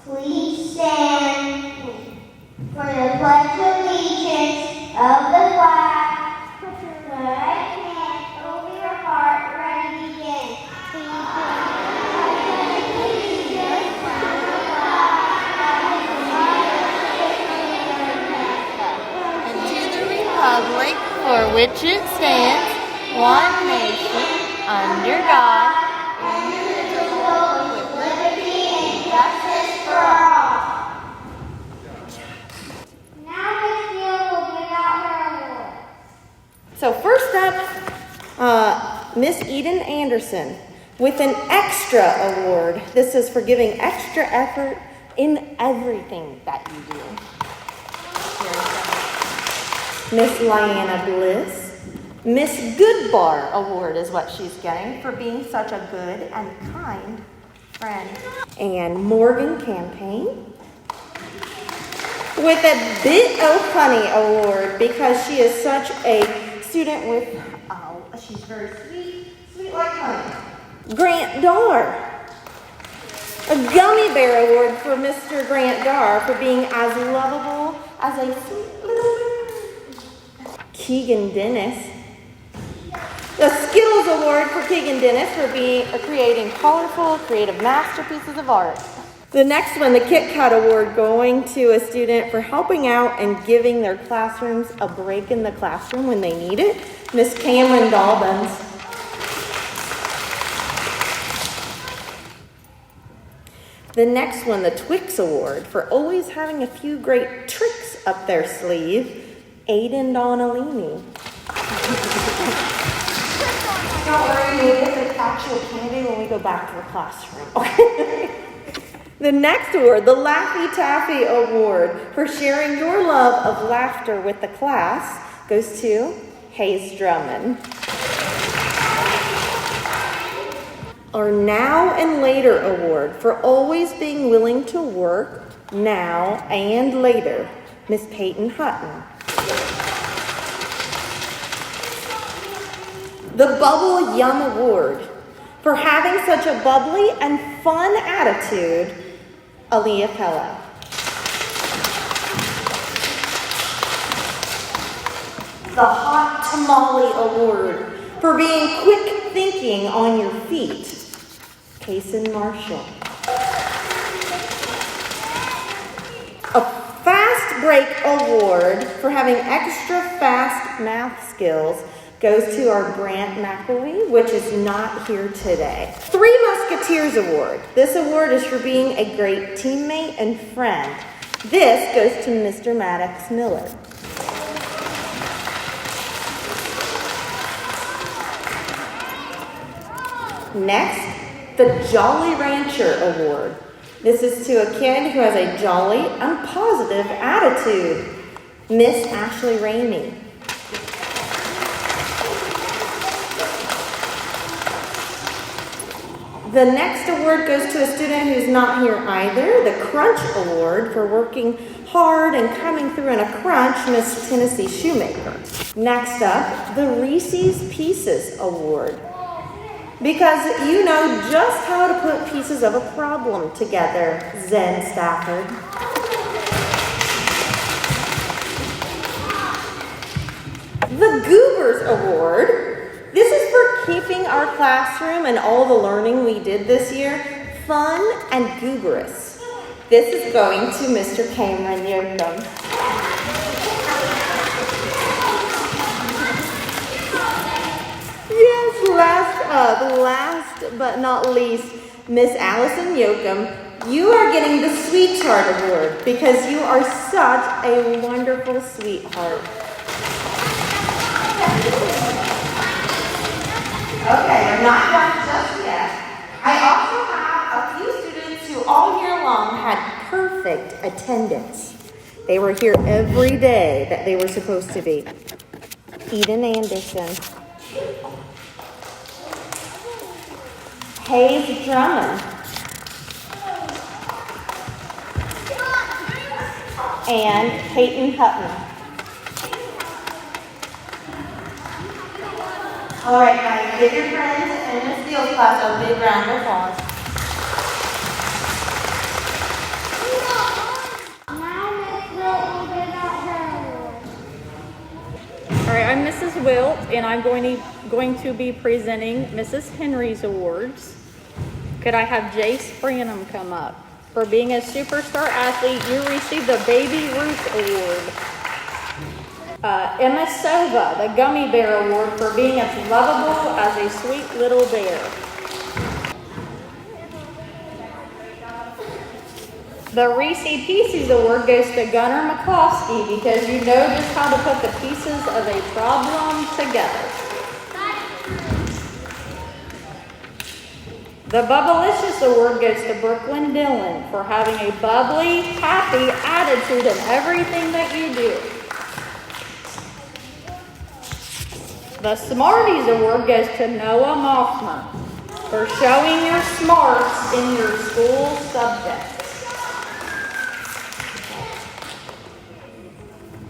Please stand for the Pledge of Allegiance of the flag. Put your right hand over your heart. Ready to begin. And to the republic for which it stands, one nation, under God, indivisible, with liberty and justice for all. Now Miss Field will give out her award. So first up, Miss Eden Anderson with an extra award. This is for giving extra effort in everything that you do. Miss Lyanna Bliss. Miss Goodbar Award is what she's getting for being such a good and kind friend. And Morgan Campaign with a Bit O' Funny Award because she is such a student with, she's very sweet like honey. Grant Dar. A Gummy Bear Award for Mr. Grant Dar for being as lovable as a sweet little bear. Keegan Dennis. The Skittles Award for Keegan Dennis for creating colorful, creative masterpieces of art. The next one, the Kit Kat Award, going to a student for helping out and giving their classrooms a break in the classroom when they need it, Miss Cameron Dobbins. The next one, the Twix Award, for always having a few great tricks up their sleeve, Aiden Donalini. Don't worry, we'll get the actual candy when we go back to the classroom. Okay. The next award, the Laffy Taffy Award, for sharing your love of laughter with the class, goes to Hayes Drummond. Our Now and Later Award, for always being willing to work now and later, Miss Peyton Hutton. The Bubble Yum Award, for having such a bubbly and fun attitude, Aaliyah Pella. The Hot Tamale Award, for being quick thinking on your feet, Kason Marshall. A Fast Break Award, for having extra fast math skills, goes to our Grant McElwee, which is not here today. Three Musketeers Award. This award is for being a great teammate and friend. This goes to Mr. Maddox Miller. Next, the Jolly Rancher Award. This is to a kid who has a jolly and positive attitude, Miss Ashley Ramey. The next award goes to a student who's not here either, the Crunch Award, for working hard and coming through in a crunch, Miss Tennessee Shoemaker. Next up, the Reese's Pieces Award, because you know just how to put pieces of a problem together, Zen Stafford. The Goobers Award. This is for keeping our classroom and all the learning we did this year fun and gooberous. This is going to Mr. Cameron Yoakum. Yes, last but not least, Miss Allison Yoakum, you are getting the Sweetheart Award because you are such a wonderful sweetheart. Okay, we're not done just yet. I also have a few students who all year long had perfect attendance. They were here every day that they were supposed to be. Eden Anderson. Hayes Drummond. And Peyton Hutton. All right, guys, give your friends and Miss Steele's class a big round of applause. Wilt, and I'm going to be presenting Mrs. Henry's awards. Could I have Jace Branham come up? For being a superstar athlete, you received the Baby Ruth Award. Emma Sova, the Gummy Bear Award, for being as lovable as a sweet little bear. The Reese Pieces Award goes to Gunnar McCloskey because you know just how to put the pieces of a problem together. The Bubblicious Award goes to Brooklyn Dillon for having a bubbly, happy attitude in everything that you do. The Smarties Award goes to Noah Mothman for showing your smarts in your school subjects.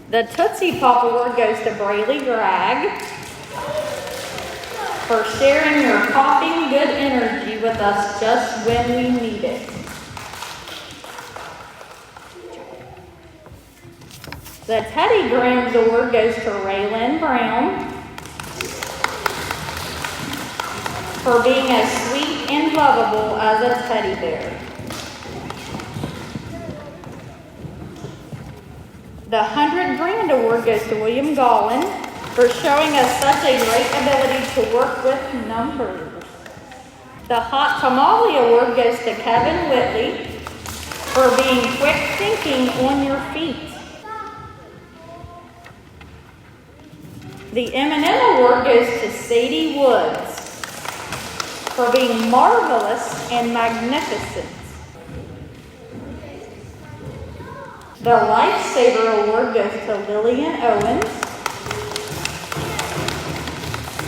The Tootsie Pop Award goes to Braylee Gregg for sharing your popping good energy with us just when we need it. The Teddy Grahams Award goes to Raylan Brown for being as sweet and lovable as a teddy bear. The 100 Grand Award goes to William Gollin for showing us such a great ability to work with numbers. The Hot Tamale Award goes to Kevin Whitley for being quick thinking on your feet. The M&M Award goes to Sadie Woods for being marvelous and magnificent. The Lifesaver Award goes to Lillian Owens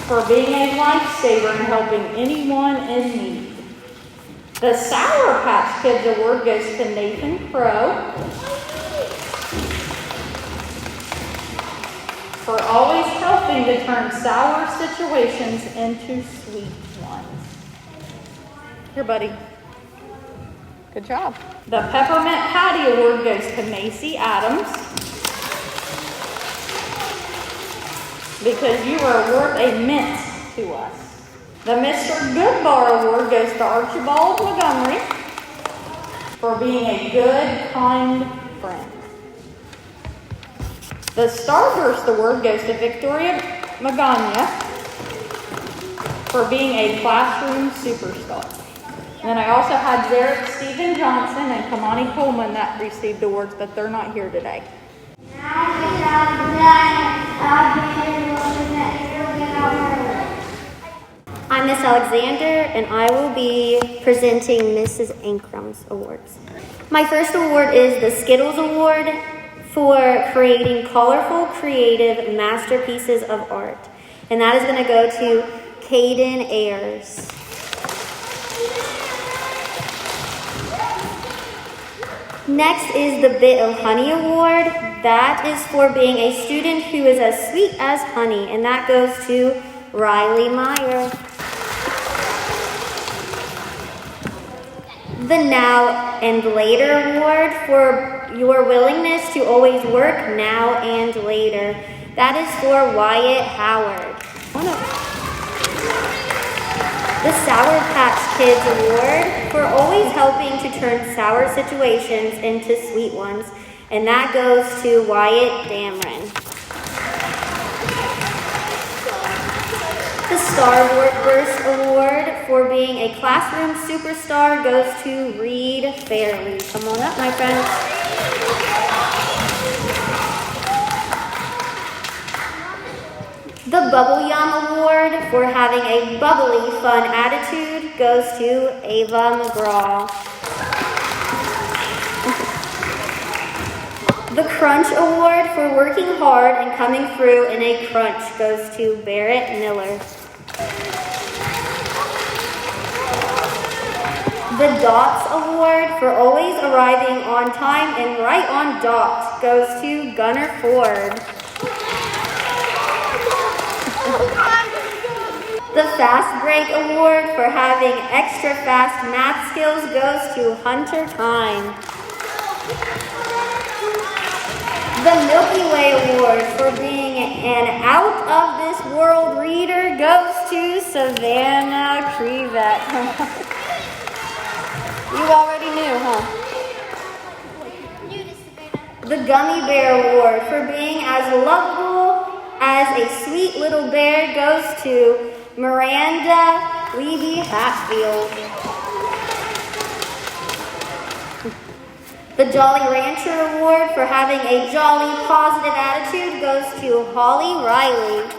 for being a lifesaver and helping anyone in need. The Sour Patch Kids Award goes to Nathan Crow for always helping to turn sour situations into sweet ones. Here, buddy. Good job. The Peppermint Patty Award goes to Macy Adams because you are worth a mint to us. The Mr. Goodbar Award goes to Archibald Montgomery for being a good, kind friend. The Starburst Award goes to Victoria Magana for being a classroom superstar. And then I also had Zarek Stephen Johnson and Kamani Coleman that received awards, but they're not here today. I'm Miss Alexander, and I will be presenting Mrs. Incrum's awards. My first award is the Skittles Award for creating colorful, creative masterpieces of art. And that is going to go to Caden Ayers. Next is the Bit of Honey Award. That is for being a student who is as sweet as honey, and that goes to Riley Meyer. The Now and Later Award for your willingness to always work now and later. That is for Wyatt Howard. The Sour Patch Kids Award for always helping to turn sour situations into sweet ones, and that goes to Wyatt Dameron. The Starburst Award for being a classroom superstar goes to Reed Fairley. Come on up, my friends. The Bubble Yum Award for having a bubbly, fun attitude goes to Ava McGraw. The Crunch Award for working hard and coming through in a crunch goes to Barrett Miller. The Dots Award for always arriving on time and right on dot goes to Gunnar Ford. The Fast Break Award for having extra fast math skills goes to Hunter Time. The Milky Way Award for being an out-of-this-world reader goes to Savannah Krivak. You already knew, huh? The Gummy Bear Award for being as lovable as a sweet little bear goes to Miranda Levy Hatfield. The Jolly Rancher Award for having a jolly, positive attitude goes to Holly Riley.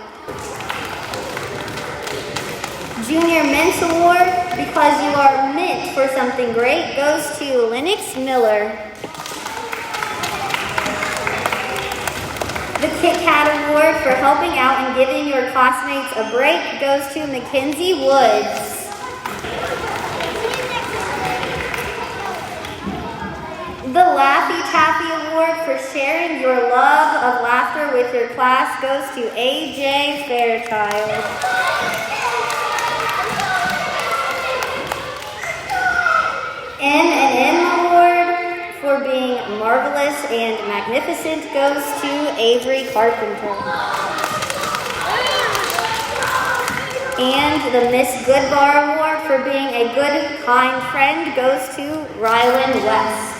Junior Mint Award, because you are meant for something great, goes to Lennox Miller. The Kit Kat Award for helping out and giving your classmates a break goes to Mackenzie Woods. The Laffy Taffy Award for sharing your love of laughter with your class goes to AJ Fairchild. M&M Award for being marvelous and magnificent goes to Avery Carpenter. And the Miss Goodbar Award for being a good, kind friend goes to Ryland West.